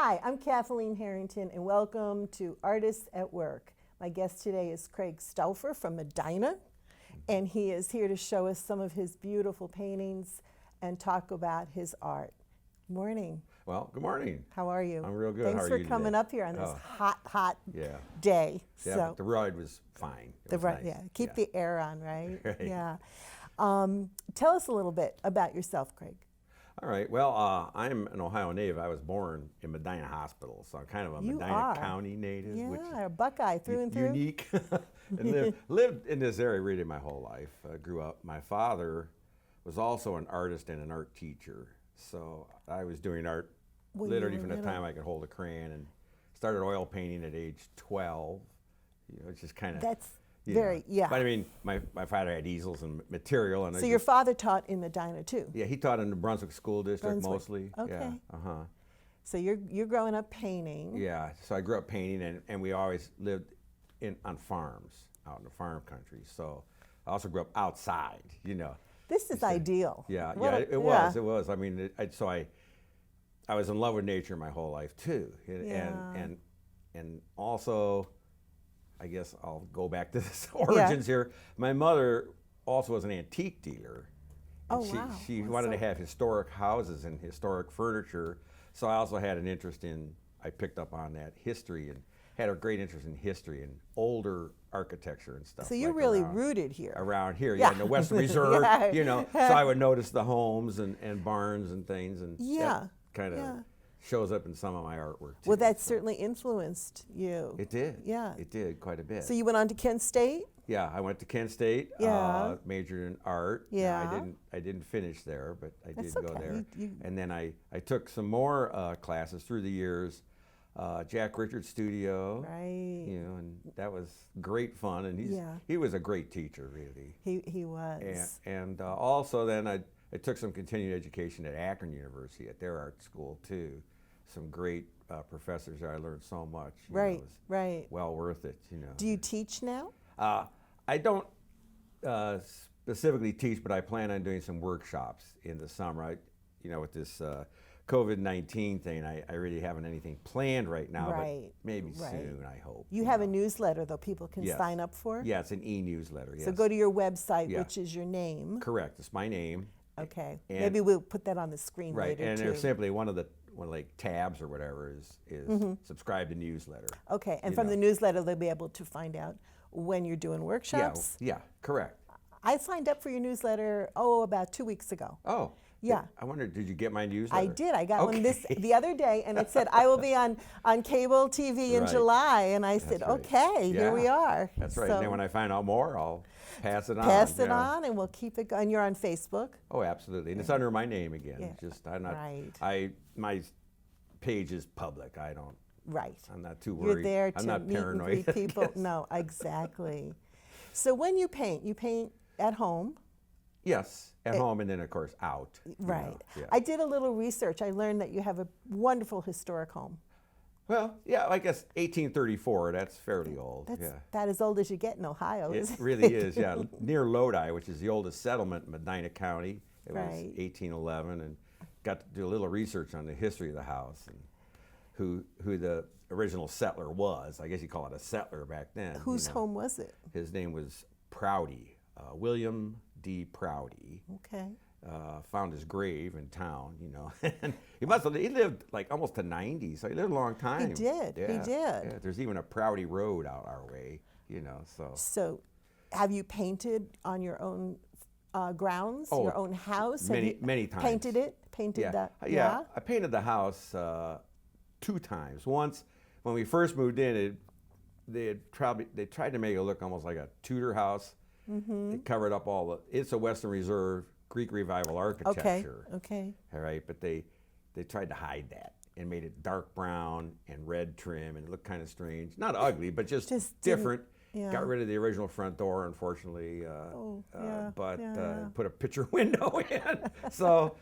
Hi, I'm Kathleen Harrington, and welcome to Artists at Work. My guest today is Craig Stauffer from Medina, and he is here to show us some of his beautiful paintings and talk about his art. Good morning. Well, good morning. How are you? I'm real good. Thanks How are for you coming today? up here on this hot day. Yeah, but the ride was fine. It was nice. Yeah, keep the air on, right? Right. Yeah. Tell us a little bit about yourself, Craig. All right. Well, I'm an Ohio native. I was born in Medina Hospital, so I'm kind of a Medina County native. Yeah, which a Buckeye through and through. Unique. And lived in this area really my whole life. Grew up. My father was also an artist and an art teacher, so I was doing art literally from the time I could hold a crayon, and started oil painting at age 12. You know, it's just kind of But I mean, my father had easels and material, and so your father taught in Medina too. Yeah, he taught in the Brunswick School District mostly. Okay. Yeah. So you're growing up painting. Yeah. So I grew up painting, and we always lived on farms out in the farm country. So I also grew up outside. You know. This is ideal. Yeah. What It was. I mean, I was in love with nature my whole life too, and also, I guess I'll go back to this origins here. My mother also was an antique dealer. Oh, she, wow. She wanted to have historic houses and historic furniture. So I also had an interest I picked up on that history and had a great interest in history and older architecture and stuff. So you're really rooted here. Around here, in the Western Reserve, you know. So I would notice the homes and barns and things, and that kind of shows up in some of my artwork too. Well, that certainly influenced you. It did. Yeah. It did quite a bit. So you went on to Kent State? Yeah, I went to Kent State, majored in art. Yeah. I didn't finish there, but I did okay. go there. And then I took some more classes through the years. Jack Richard's studio. Right. You know, and that was great fun, and he was a great teacher, really. He was. And also then I took some continuing education at Akron University at their art school too. Some great professors there. I learned so much. Right, it was right. Well worth it, you know. Do you teach now? I don't specifically teach, but I plan on doing some workshops in the summer. With this COVID-19 thing, I really haven't anything planned right now, but maybe soon, I hope. You have a newsletter, though, people can sign up for? Yeah, it's an e-newsletter, yes. So go to your website, which is your name. Correct, it's my name. Okay, maybe we'll put that on the screen later, and too. there's simply one of the tabs or whatever is subscribe to newsletter. Okay, and from the newsletter, they'll be able to find out when you're doing workshops? Yeah, correct. I signed up for your newsletter, about 2 weeks ago. Oh. Yeah. I wondered, did you get my newsletter? I did. I got one the other day, and it said, I will be on cable TV in July. And I said, okay, here we are. That's right. And then when I find out more, I'll pass it on. Pass it on, and we'll keep it going. You're on Facebook? Oh, absolutely. And it's under my name again. Yeah. Just I'm not. My page is public. I don't. Right. I'm not too worried. You're there to I'm not meet paranoid. and greet people. No, exactly. So when you paint at home? Yes, at home, and then of course out. Right. Yeah. I did a little research. I learned that you have a wonderful historic home. Well, yeah, I guess 1834. That's fairly old. That's about as old as you get in Ohio. It really is. Yeah, near Lodi, which is the oldest settlement in Medina County. It was 1811, and got to do a little research on the history of the house and who the original settler was. I guess you call it a settler back then. Whose home was it? His name was Prouty, William D. Prouty. Okay. Found his grave in town, you know. And he lived like almost to 90, so he lived a long time. He did. Yeah. He did. Yeah. There's even a Prouty Road out our way, you know. So have you painted on your own grounds, your own house? Many times. Painted it? Painted that? Yeah. I painted the house 2 times. Once, when we first moved in, they tried to make it look almost like a Tudor house. They covered up it's a Western Reserve Greek Revival architecture. Okay. All right, but they tried to hide that and made it dark brown and red trim, and it looked kind of strange. Not ugly, but just different. Got rid of the original front door, unfortunately, but put a picture window in. So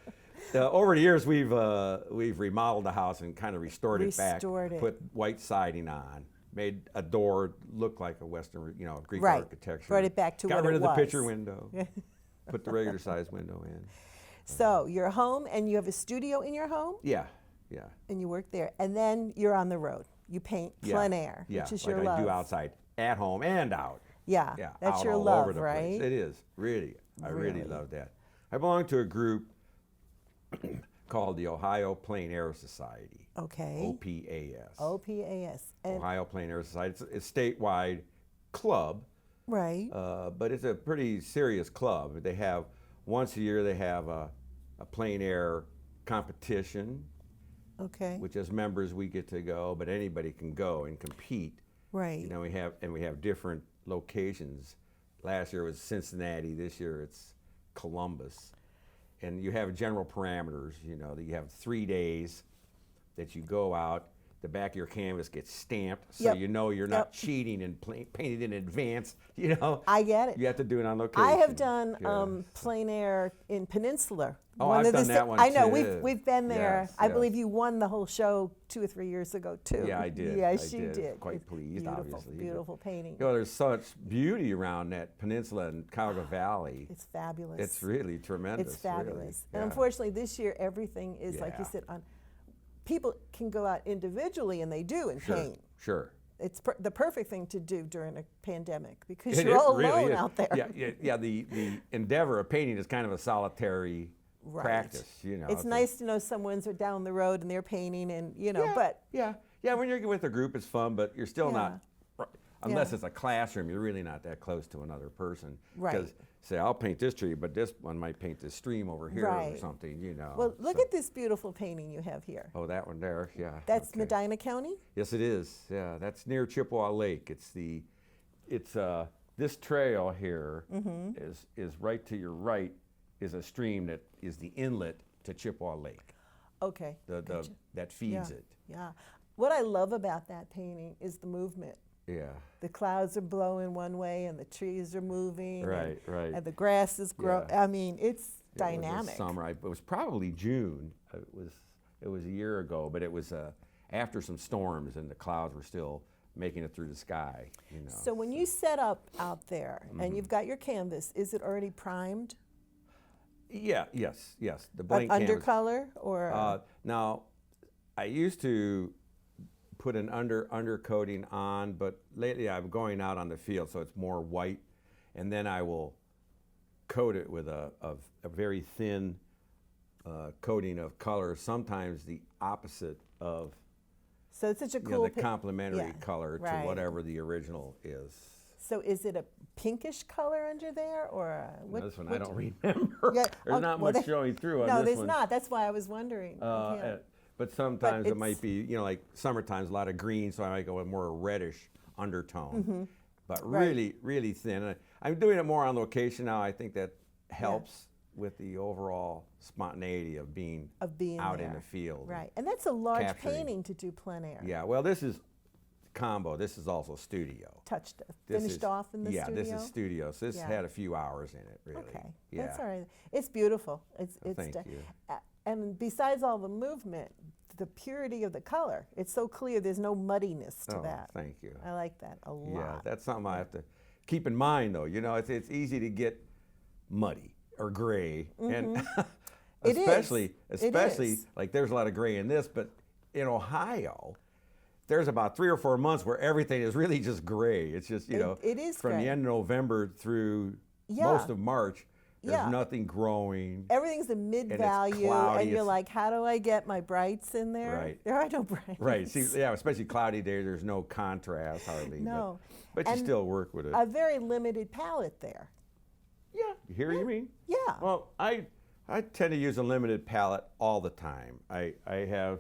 over the years, we've remodeled the house and kind of restored it back. Put white siding on. Made a door look like a Western, Greek architecture. Brought it back to what it was. Got rid of the picture window. Put the regular size window in. So you're home, and you have a studio in your home? Yeah. Yeah. And you work there. And then you're on the road. You paint plein air, which is your love. I do outside, at home and out. Yeah, Yeah, that's out your all love, over the right? place. It is, really. I really Really? love that. I belong to a group called the Ohio Plein Air Society. Okay. OPAS. OPAS. And Ohio Plein Air Society. It's a statewide club, right. but it's a pretty serious club. They have, once a year, they have a plein air competition, Okay. which as members we get to go, but anybody can go and compete. Right. You know, we have different locations. Last year was Cincinnati. This year it's Columbus. And you have general parameters. You know, that you have 3 days that you go out. The back of your canvas gets stamped, so you know you're not cheating and painted in advance. You know, I get it. you have to do it on location. I have done plein air in Peninsula. Oh, I've done that one I know, too. we've been there. Yes, I yes. believe you won the whole show 2 or 3 years ago too. Yeah, I did. Yes, I you did. Quite pleased, Beautiful, obviously. beautiful painting. You know, there's such beauty around that peninsula and Cuyahoga Valley. It's fabulous. It's really tremendous. It's fabulous. Really. And unfortunately, this year everything is like you Yeah. said. People can go out individually, and they do, and paint. Sure. It's the perfect thing to do during a pandemic because It you're all really alone is. out there. Yeah. The endeavor of painting is kind of a solitary practice. You know, It's nice to know someone's down the road and they're painting, and you know. Yeah, But yeah. When you're with a group, it's fun, but you're still not. Unless Yeah. it's a classroom, you're really not that close to another person. Right. Because say I'll paint this tree, but this one might paint this stream over here or Right. something. You know. well, look at this beautiful painting you have here. Oh, that one there. Yeah. That's okay. Medina County. Yes, it is. Yeah, that's near Chippewa Lake. It's this trail here is right to your right is a stream that is the inlet to Chippewa Lake. Okay. Gotcha. That feeds it. Yeah. What I love about that painting is the movement. Yeah. The clouds are blowing one way and the trees are moving. Right, right. And the grass is growing. Yeah. I mean, it's It was dynamic. this summer. It was probably June. It was a year ago, but it was after some storms and the clouds were still making it through the sky. You know. So when you set up out there and you've got your canvas, is it already primed? Yeah. Yes. The blank canvas. Undercolor or? Now, I used to put an undercoating on, but lately I'm going out on the field, so it's more white, and then I will coat it with a very thin coating of color, sometimes the opposite of So it's such a cool the complementary color to right. whatever the original is. So is it a pinkish color under there, or what? This one I don't remember. Yeah, There's not much showing through on no, this there's one. not. That's why I was wondering. But sometimes it it's- might be, you know, like summertime's a lot of green, so I might go with more reddish undertone. But really, really thin. I'm doing it more on location now. I think that helps with the overall spontaneity of being out there. in the field. Right, and that's a large capturing. painting to do plein air. Yeah, well, this is combo. This is also studio. Finished off in the studio? studio? Yeah, this is studio. So this had a few hours in it, really. Okay, Yeah. that's all right. It's beautiful. Thank you. And besides all the movement, the purity of the color, it's so clear. There's no muddiness to that. Thank you. I like that a lot. Yeah, that's something I have to keep in mind, though. You know, it's easy to get muddy or gray, and especially like there's a lot of gray in this, but in Ohio, there's about 3 or 4 months where everything is really just gray. It's just it is from gray. the end of November through most of March. There's nothing growing. Everything's a mid-value, cloudy, and you're like, how do I get my brights in there? Right. There are no brights. Right. See, yeah, especially cloudy days. There's no contrast hardly. No. But you still work with it. A very limited palette there. Yeah. Here you mean? Yeah. Well, I tend to use a limited palette all the time. I have,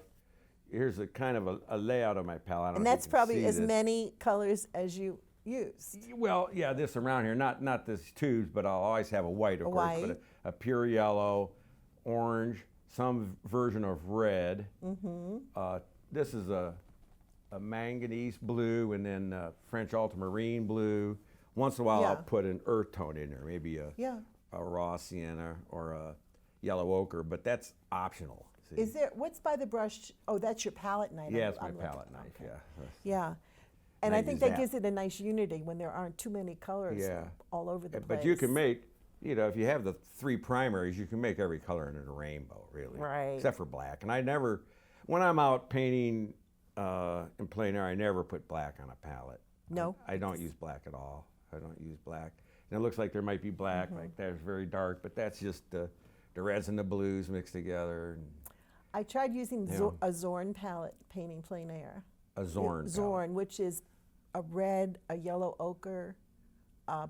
here's a kind of a layout of my palette. I don't And know if that's you can probably see as this. many colors as you use. Well, yeah, this around here, not this tubes, but I'll always have a white, of course, white. but a pure yellow, orange, some version of red. This is a manganese blue, and then French ultramarine blue. Once in a while, I'll put an earth tone in there, maybe a raw sienna or a yellow ochre, but that's optional. See? Is there, what's by the brush? Oh, that's your palette knife. Yeah, it's my I'm looking. palette knife, Okay. yeah. Yeah. And I I think use that that. gives it a nice unity when there aren't too many colors all over the place. But you can make, if you have the 3 primaries, you can make every color in a rainbow, really. Right. Except for black. And when I'm out painting in plein air, I never put black on a palette. No? I don't use black at all. I don't use black. And it looks like there might be black, like that's very dark, but that's just the reds and the blues mixed together. And, I tried using a Zorn palette painting plein air. a Zorn palette. Zorn, which is a red, a yellow ochre,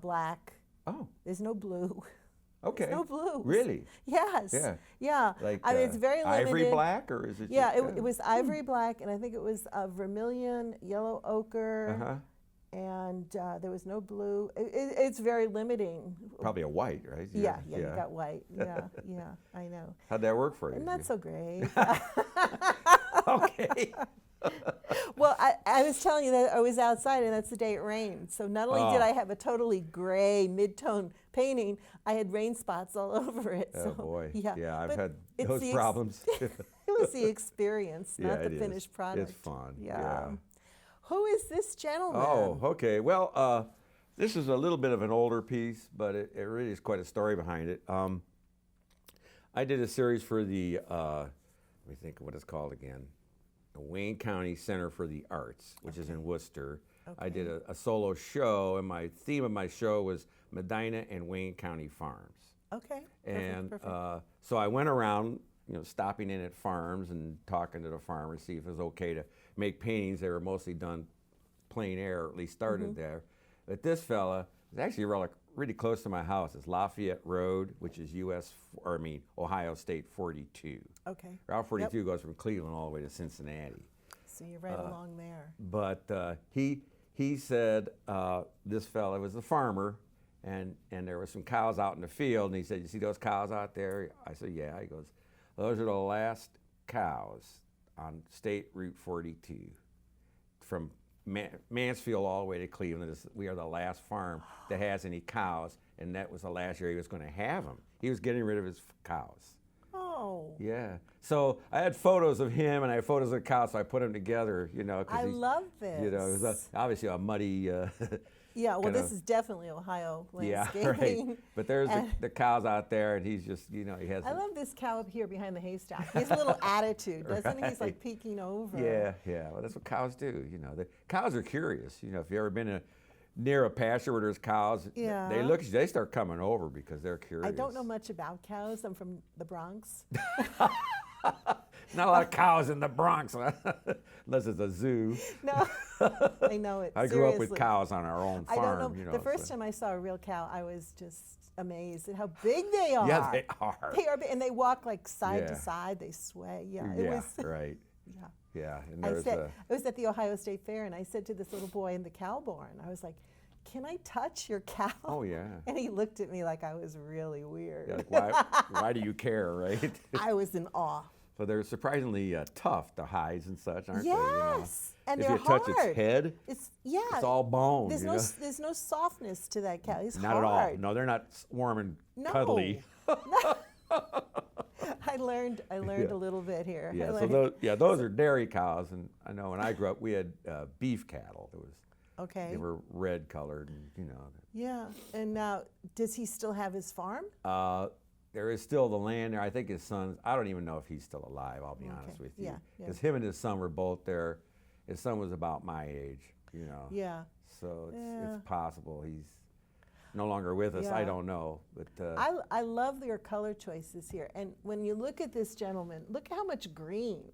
black. Oh. There's no blue. Okay. There's no blues. Really? Yes. Yeah. Yeah. Like I mean, it's very limited. ivory black, or is it? Yeah, just, it was ivory black, and I think it was vermilion, yellow ochre, and there was no blue. It's very limiting. Probably a white, right? Yeah, you got white. Yeah, I know. How'd that work for you? Not so great. Okay. Well, I was telling you that I was outside, and that's the day it rained. So not only did I have a totally gray mid-tone painting, I had rain spots all over it. Oh so, boy. Yeah, I've but had it's those problems. It was the experience, not the it finished is. product. It's fun. Yeah. Who is this gentleman? Oh, okay. Well, this is a little bit of an older piece, but it really is quite a story behind it. I did a series for the, let me think of what it's called again, the Wayne County Center for the Arts, which is in Worcester. I did a solo show, and my theme of my show was Medina and Wayne County farms. Okay. And Perfect. so I went around, stopping in at farms and talking to the farmers, see if it was okay to make paintings. They were mostly done plein air, or at least started there. But this fella is actually really close to my house. It's Lafayette Road, which is Ohio State 42. Okay. Route 42 goes from Cleveland all the way to Cincinnati. So you're right along there. But he said this fella was a farmer, and there were some cows out in the field, and he said, "You see those cows out there?" I said, "Yeah." He goes, "Those are the last cows on State Route 42 from Mansfield all the way to Cleveland. We are the last farm that has any cows, and that was the last year he was going to have them. He was getting rid of his cows." Oh. Yeah. So I had photos of him, and I had photos of the cows, so I put them together, I love this. it was obviously a muddy. Yeah, well, this is definitely Ohio landscaping. Yeah, right. But there's the cows out there, and he's just, he has. I love this cow up here behind the haystack. He has a little attitude, doesn't he? He's like peeking over. Yeah. Well, that's what cows do. The cows are curious. If you've ever been near a pasture where there's cows, they look at you, they start coming over because they're curious. I don't know much about cows. I'm from the Bronx. Not a lot of cows in the Bronx, unless it's a zoo. No, I know it. I grew up with cows on our own farm. I don't know. The first time I saw a real cow, I was just amazed at how big they are. Yeah, they are. They are big, and they walk like side to side. They sway. Yeah, right. Yeah. Yeah, and I was at the Ohio State Fair, and I said to this little boy in the cow barn, I was like, "Can I touch your cow?" Oh, yeah. And he looked at me like I was really weird. Yeah, like, why do you care, right? I was in awe. So they're surprisingly tough, the hides and such, aren't they? Yes, and if they're you touch hard. its head, it's all bone. There's no softness to that cow. He's not hard. at all. No, they're not warm and cuddly. I learned a little bit here. Yeah, those are dairy cows, and I know when I grew up, we had beef cattle. They were red colored, and Yeah, and now does he still have his farm? There is still the land there. I think his son, I don't even know if he's still alive, I'll be honest with you. Yeah. Because him and his son were both there. His son was about my age, Yeah. So it's possible he's no longer with us. Yeah. I don't know. But I love your color choices here. And when you look at this gentleman, look how much green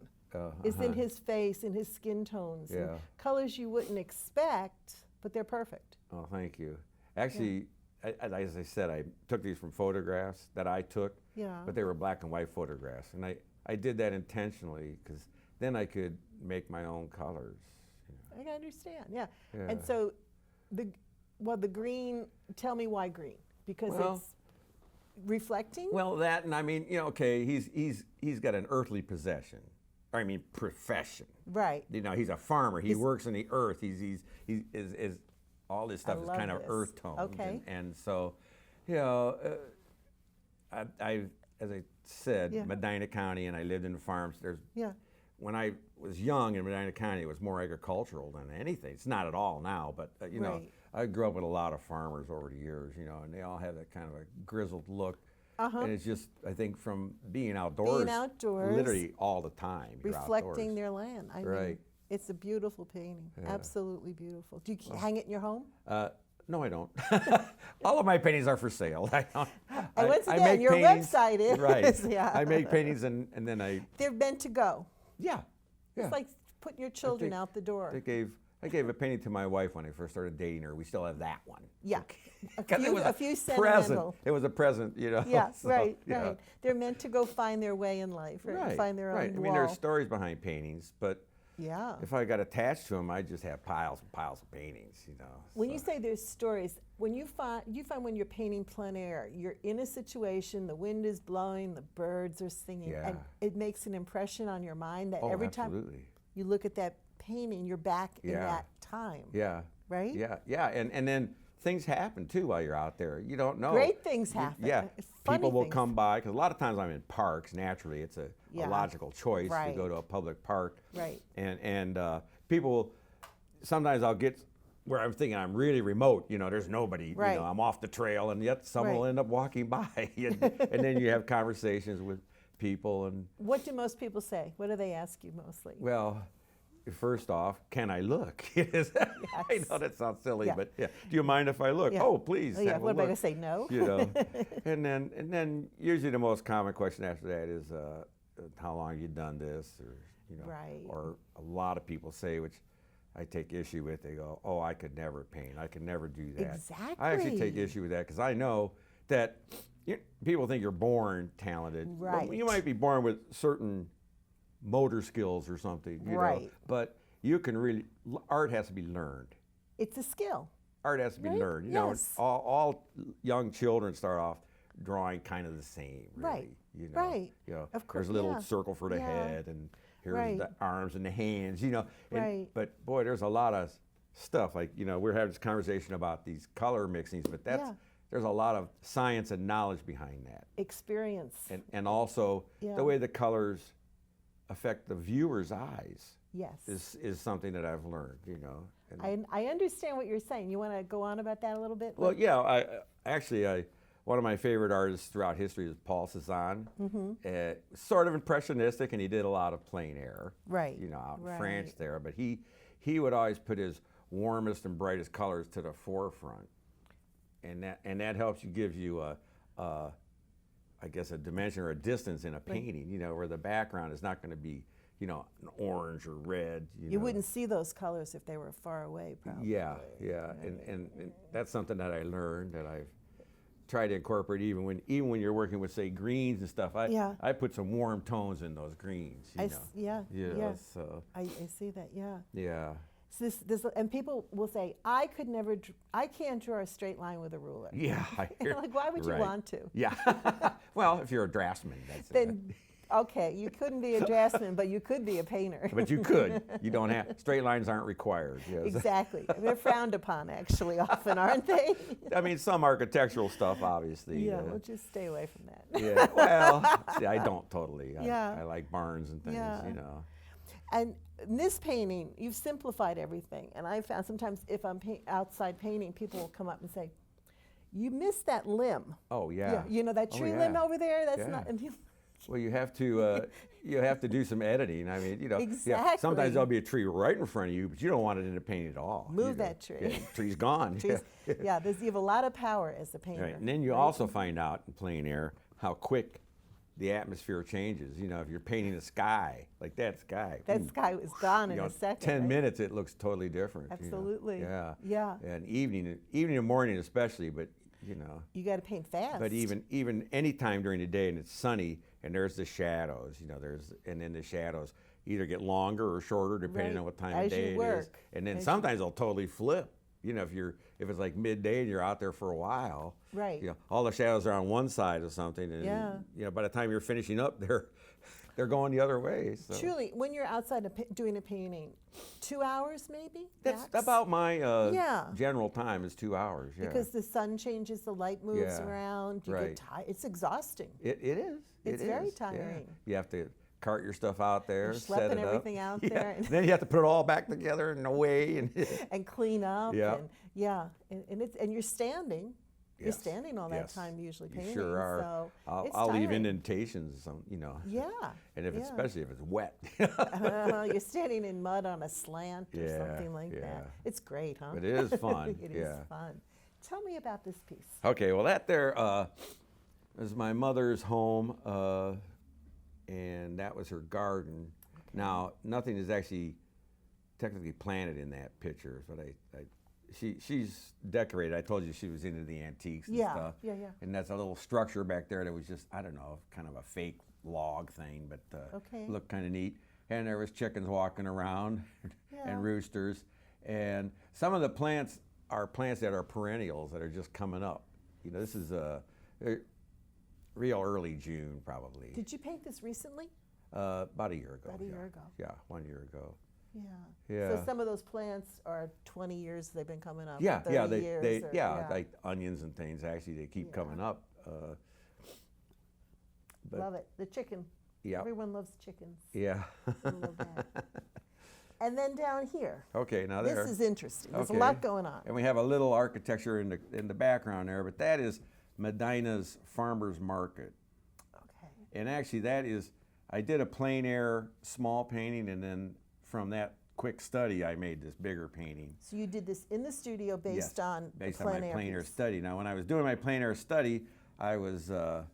is in his face, in his skin tones. Yeah. And colors you wouldn't expect, but they're perfect. Oh, thank you. Actually, as I said, I took these from photographs that I took, but they were black and white photographs. And I did that intentionally because then I could make my own colors. I understand, yeah. And so the green, tell me why green? Because it's reflecting? Well, that, and I mean, he's got an earthly possession. I mean, profession. Right. He's a farmer. He works in the earth. He's all this stuff is kind of earth tones. Okay. And so, I as I said, Medina County, and I lived in the farms. When I was young in Medina County, it was more agricultural than anything. It's not at all now, but I grew up with a lot of farmers over the years, and they all have that kind of a grizzled look. And it's just, I think, from being outdoors, literally all the time, you're reflecting outdoors. their land. I mean, it's a beautiful painting, absolutely beautiful. Do you hang it in your home? No, I don't. All of my paintings are for sale. I don't. And once again, make your paintings, website is. Right. Yeah. I make paintings and then They're meant to go. Yeah. It's like putting your children out the door. I gave a painting to my wife when I first started dating her. We still have that one. Yeah. A few sentimental. It was a present, you know. Yeah, so, right. Yeah. They're meant to go find their way in life, right? Find their own I wall. mean, there's stories behind paintings, but yeah. if I got attached to them, I just have piles and piles of paintings, you know. When you say there's stories, when you find when you're painting plein air, you're in a situation, the wind is blowing, the birds are singing, and it makes an impression on your mind that every time you look at that painting, you're back in that time. Yeah. Right? Yeah. And then things happen too while you're out there. You don't know. Great things happen. Yeah. Funny People will things. come by, because a lot of times I'm in parks, naturally. It's a logical choice to go to a public park. Right. And people, sometimes I'll get where I'm thinking I'm really remote, you know, there's nobody, you know, I'm off the trail, and yet someone will end up walking by. And then you have conversations with people. And what do most people say? What do they ask you mostly? Well, first off, can I look? I know that sounds silly, but do you mind if I look? Oh, please. What am I going to say? No. You know, and then usually the most common question after that is, how long have you done this, or you know, or a lot of people say, which I take issue with. They go, "Oh, I could never paint. I could never do that." Exactly. I actually take issue with that, because I know that people think you're born talented. Right. Well, you might be born with certain motor skills or something, you know, but you can really, art has to be learned. It's a skill. Art has to be learned. You know, all young children start off drawing kind of the same, really. You know, you know, of course, there's a little circle for the head, and here's the arms and the hands, you know. But boy, there's a lot of stuff, like, you know, we're having this conversation about these color mixings, but there's a lot of science and knowledge behind that. Experience. And also the way the colors affect the viewer's eyes is something that I've learned, you know. And I understand what you're saying. You want to go on about that a little bit? Well, yeah, I one of my favorite artists throughout history is Paul Cézanne. Sort of impressionistic, and he did a lot of plein air, you know, out in France there. But he would always put his warmest and brightest colors to the forefront, and that helps you, gives you I guess a dimension or a distance in a painting, you know, where the background is not going to be, you know, an orange or red. You know. Wouldn't see those colors if they were far away, probably. Yeah. And that's something that I learned, that I've tried to incorporate even when you're working with, say, greens and stuff. I put some warm tones in those greens. You know? So I see that. Yeah. So and people will say, I can't draw a straight line with a ruler. Yeah. Like, why would you want to? Yeah. Well, if you're a draftsman, that's then, okay, you couldn't be a draftsman, but you could be a painter. But you could. You don't have, straight lines aren't required. Yes. Exactly. They're frowned upon, actually, often, aren't they? I mean, some architectural stuff, obviously. Yeah, we'll just stay away from that. Yeah, well, see, I don't totally. I like barns and things, you know. And in this painting, you've simplified everything. And I found sometimes if I'm outside painting, people will come up and say, you missed that limb. Oh, yeah. You know, that tree limb over there? That's not... And well, you have to do some editing. I mean, you know, exactly. Sometimes there'll be a tree right in front of you, but you don't want it in the painting at all. Move that tree. Yeah, the tree's gone. You have a lot of power as a painter. Right. And then you also find out in plein air how quick the atmosphere changes. You know, if you're painting the sky, like that sky. That sky is gone in a second. 10 minutes, it looks totally different. Absolutely. You know? Yeah. And evening and morning especially, but you know. You got to paint fast. But even any time during the day and it's sunny and there's the shadows, you know, and then the shadows either get longer or shorter depending on what time of day it is. And then sometimes they'll totally flip. You know, if it's like midday and you're out there for a while, you know, all the shadows are on one side of something, and you know, by the time you're finishing up, they're going the other way. So. Truly, when you're outside doing a painting, 2 hours maybe? That's about my general time is 2 hours. Yeah. Because the sun changes, the light moves around. You get tired. It's exhausting. It is. It's very tiring. Yeah. You have to cart your stuff out there, set it up. Everything out there. And then you have to put it all back together and away and clean up. Yeah. And you're standing. You're standing all that time usually painting. You sure are. So I'll leave indentations, you know. Yeah. And if especially if it's wet. You're standing in mud on a slant or something like that. It's great, huh? It is fun. It is fun. Tell me about this piece. Okay, well that there is my mother's home, and that was her garden. Okay. Now, nothing is actually technically planted in that picture, but she's decorated. I told you she was into the antiques and stuff. Yeah. And that's a little structure back there that was just, I don't know, kind of a fake log thing, but looked kind of neat. And there was chickens walking around and roosters. And some of the plants are plants that are perennials that are just coming up. You know, this is real early June probably. Did you paint this recently? About a year ago. About a year ago. Yeah, 1 year ago. Yeah. So some of those plants are 20 years they've been coming up. Yeah, 30 years like onions and things. Actually, they keep coming up. Love it. The chicken. Yeah. Everyone loves chickens. Yeah. I love that. And then down here. Okay, now there. This is interesting. There's a lot going on. And we have a little architecture in the background there, but that is Medina's Farmers Market. Okay. And actually, that is. I did a plein air small painting, and then from that quick study, I made this bigger painting. So you did this in the studio based on my plein air study. Now, when I was doing my plein air study, I was the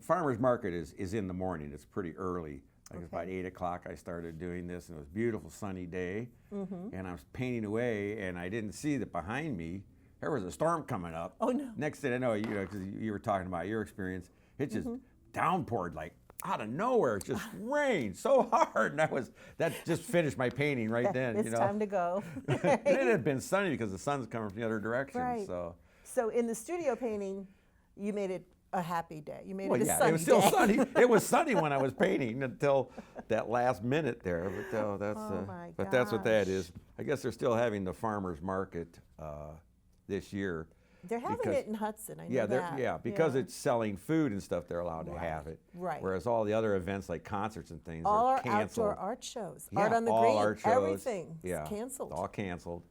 farmers market is in the morning. It's pretty early. Like it's about 8 o'clock. I started doing this, and it was a beautiful sunny day. And I was painting away, and I didn't see that behind me there was a storm coming up. Oh no! Next thing I know, you know, because you were talking about your experience, it just downpoured like out of nowhere. It just rained so hard, and that just finished my painting right then. It's time to go. And it had been sunny because the sun's coming from the other direction. Right. So in the studio painting, you made it a happy day. You made it a sunny day. It was still sunny. It was sunny when I was painting until that last minute there. But that's what that is. I guess they're still having the farmers market this year. They're having it in Hudson, I know that. Because it's selling food and stuff, they're allowed to have it. Right. Whereas all the other events like concerts and things all are our canceled. Outdoor art shows, art on the green, art shows, everything is canceled. All canceled.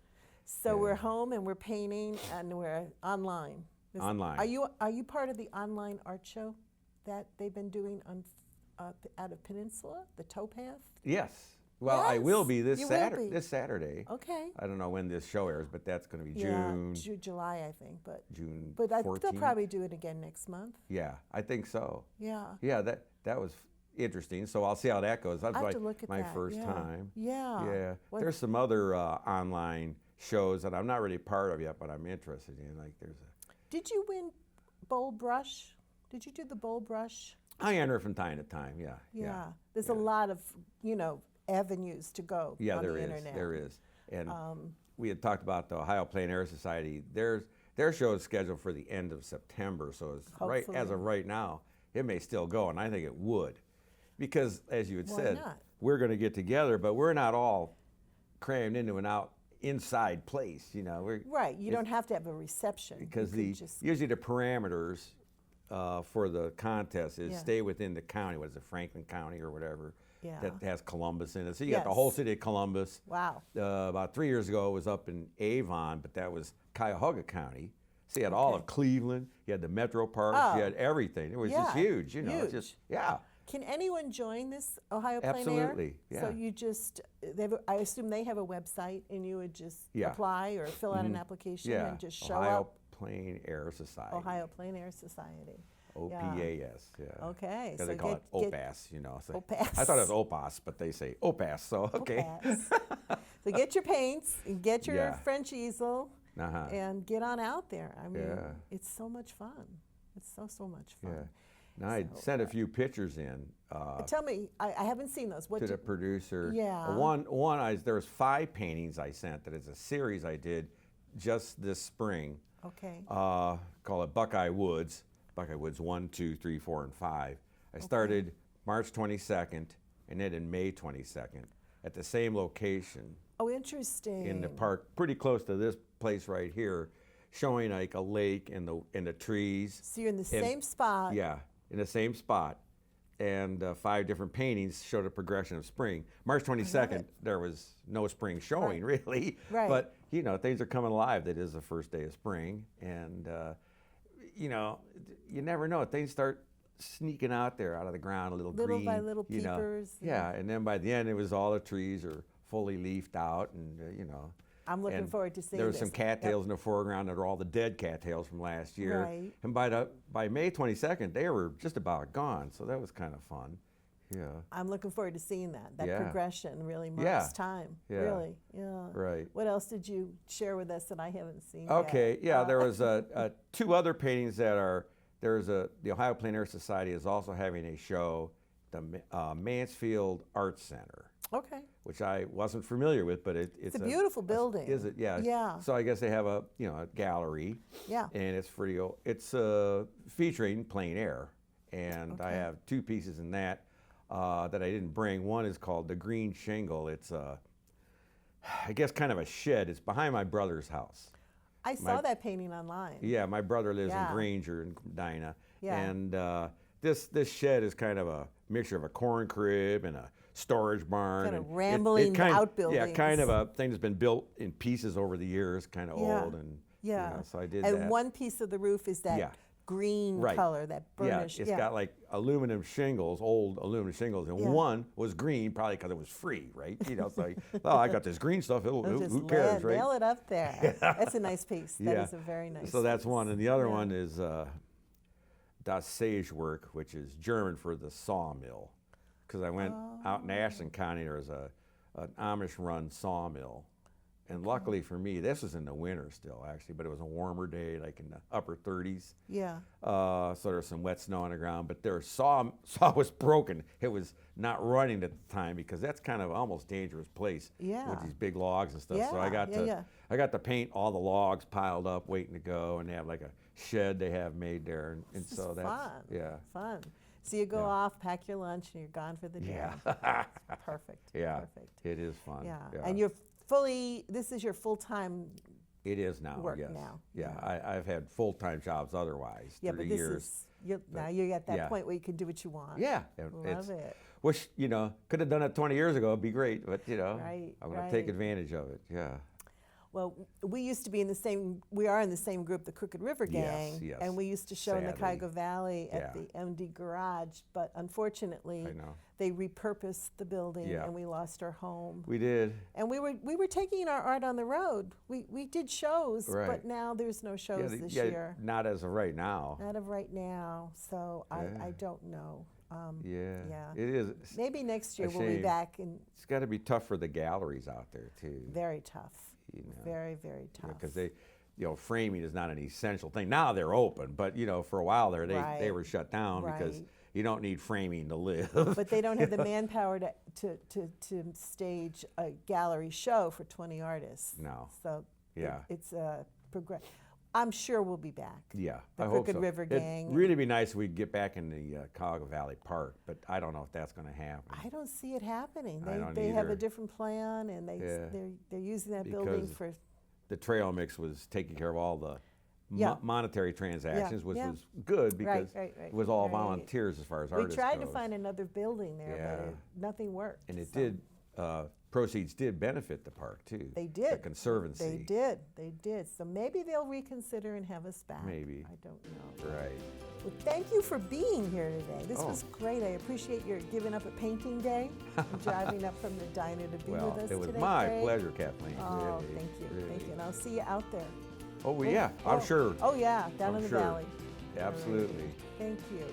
So we're home and we're painting and we're online. Online. Are you part of the online art show that they've been doing on out of Peninsula, the Towpath? Yes. Well, I will be this Saturday. This Saturday. Okay. I don't know when this show airs, but that's going to be June. July, I think, but June. But they'll probably do it again next month. Yeah, I think so. Yeah. Yeah, that was interesting. So I'll see how that goes. That's have to look at my that. first time. Yeah. Yeah. There's some other online shows that I'm not really part of yet, but I'm interested in. Like there's a. Did you win Bowl Brush? Did you do the Bowl Brush? I enter from time to time. Yeah. Yeah. There's a lot of avenues to go on the internet. There is. And we had talked about the Ohio Plein Air Society. Their show is scheduled for the end of September, so it's as of right now, it may still go, and I think it would. Because, as you had said, we're going to get together, but we're not all crammed into an inside place, you know. Right, you don't have to have a reception. Because usually the parameters for the contest is stay within the county, what is it, Franklin County or whatever. Yeah. That has Columbus in it. So you got the whole city of Columbus. Wow. About 3 years ago, it was up in Avon, but that was Cuyahoga County. So you had all of Cleveland. You had the metro parks. You had everything. It was just huge. You know, Can anyone join this Ohio Plein Air? Absolutely. Yeah. So you just, I assume they have a website, and you would just apply or fill out an application and just show Ohio up. Plein Air Society. Ohio Plein Air Society. OPAS, Okay. Because they call it OPAS, you know. So OPAS. I thought it was OPAS, but they say OPAS, so okay. OPAS. So get your paints, and get your French easel, and get on out there. I mean, it's so much fun. It's so much fun. Yeah. Now, I sent a few pictures in. Tell me, I haven't seen those. What to the producer. Yeah. There was 5 paintings I sent that is a series I did just this spring. Okay. Call it Buckeye Woods 1, 2, 3, 4, and 5. I started March 22nd and then in May 22nd at the same location. Oh, interesting. In the park, pretty close to this place right here, showing like a lake and the trees. So you're in the same spot. Yeah, in the same spot. And 5 different paintings showed a progression of spring. March 22nd, there was no spring showing really. Right. But, you know, things are coming alive. That is the first day of spring. And you know, you never know. Things start sneaking out there out of the ground, a little green. By little peepers. Yeah, and then by the end, it was all the trees are fully leafed out, and you know. I'm looking forward to seeing There were this. some cattails in the foreground that are all the dead cattails from last year. Right. And by May 22nd, they were just about gone, so that was kind of fun. Yeah. I'm looking forward to seeing that. That Yeah. progression really marks Yeah. time. Yeah. Really. Yeah. Right. What else did you share with us that I haven't seen Okay, yet? yeah, there was two other paintings that are, the Ohio Plein Air Society is also having a show, the Mansfield Arts Center, Okay. which I wasn't familiar with, but It's a beautiful building. Is it? Yeah. Yeah. So I guess they have a gallery. Yeah. And it's featuring plein air, and I Okay. have two pieces in that that I didn't bring. One is called The Green Shingle. It's I guess kind of a shed. It's behind my brother's house. I saw that painting online. Yeah, my brother lives Yeah. in Granger in Medina, Yeah. and this shed is kind of a mixture of a corn crib and a storage barn. Kind of and rambling outbuildings. Yeah, kind of a thing that's been built in pieces over the years, kind of Yeah. old, and Yeah. you know, so I did and that. one piece of the roof is that Yeah. green Right. color, that Yeah, burnished. it's got like aluminum shingles, old aluminum shingles, and Yeah. one was green, probably because it was free, right? You know, it's like, oh, I got this green stuff. Just Who cares, right? nail it up there. That's a nice piece. That Yeah. is a very nice So that's piece. one, and the other Yeah. one is Das Sägewerk, which is German for the sawmill. Because I went out in Ashland County, there was an Amish-run sawmill. And luckily for me, this was in the winter still, actually, but it was a warmer day, like in the upper 30s. Yeah. So there was some wet snow on the ground, but their saw was broken. It was not running at the time because that's kind of almost dangerous place Yeah. with these big logs and stuff. So Yeah, I got yeah. I got to paint all the logs piled up, waiting to go, and they have like a shed they have made there, and This so is that's fun. Fun. So you go Yeah. off, pack your lunch, and you're gone for the day. Yeah. Perfect. Yeah, Perfect. it is fun. Yeah. And you're this is your full-time. It is now. work yes. now. Yeah, I've had full-time jobs otherwise. Yeah, 30 but this years. is now you're at that yeah. point where you can do what you want. Yeah, Love it. Wish could have done it 20 years ago. It'd be great, but Right, I'm going to take right. advantage of it. Yeah. Well, we used to be in the same. We are in the same group, the Crooked River Gang, Yes, and we used to show in the sadly. Cuyahoga Valley at Yeah. the MD Garage. But unfortunately, I know. they repurposed the building, Yeah. and we lost our home. We did. And we were taking our art on the road. We did shows, but Right. now there's no shows this yeah, year. not as of right now. Not of right now, so Yeah. I don't know. Yeah. yeah. It is. Maybe next year a we'll be shame. back, and It's got to be tough for the galleries out there too. very tough. You know. Very, very tough. Because framing is not an essential thing. Now they're open, but for a while there they Right. were shut down because Right. you don't need framing to live. But they don't have the manpower to stage a gallery show for 20 artists. No. So Yeah. it's a progress. I'm sure we'll be back. Yeah, The I hope Crooked so. River Gang. It'd really be nice if we could get back in the Cuyahoga Valley Park, but I don't know if that's going to happen. I don't see it happening. I don't They have a either. different plan, and Yeah. they're using that building Because for. The trail mix was taking care of all the Yeah. monetary transactions, which yeah. was good because right, it was all right. volunteers as far as We artists tried to goes. find another building there, Yeah. but nothing worked. And it so. did. Proceeds did benefit the park too. They did. The conservancy. They did. They did. So maybe they'll reconsider and have us back. Maybe. I don't know. Right. Well, thank you for being here today. This Oh. was great. I appreciate your giving up a painting day and driving up from Medina to be Well, with us it was today. my Craig. pleasure, Kathleen. Oh, really, thank you. really. Thank you. And I'll see you out there. Oh, well, yeah, I'm sure. Oh, yeah, down I'm in the sure. valley. Absolutely. Thank you.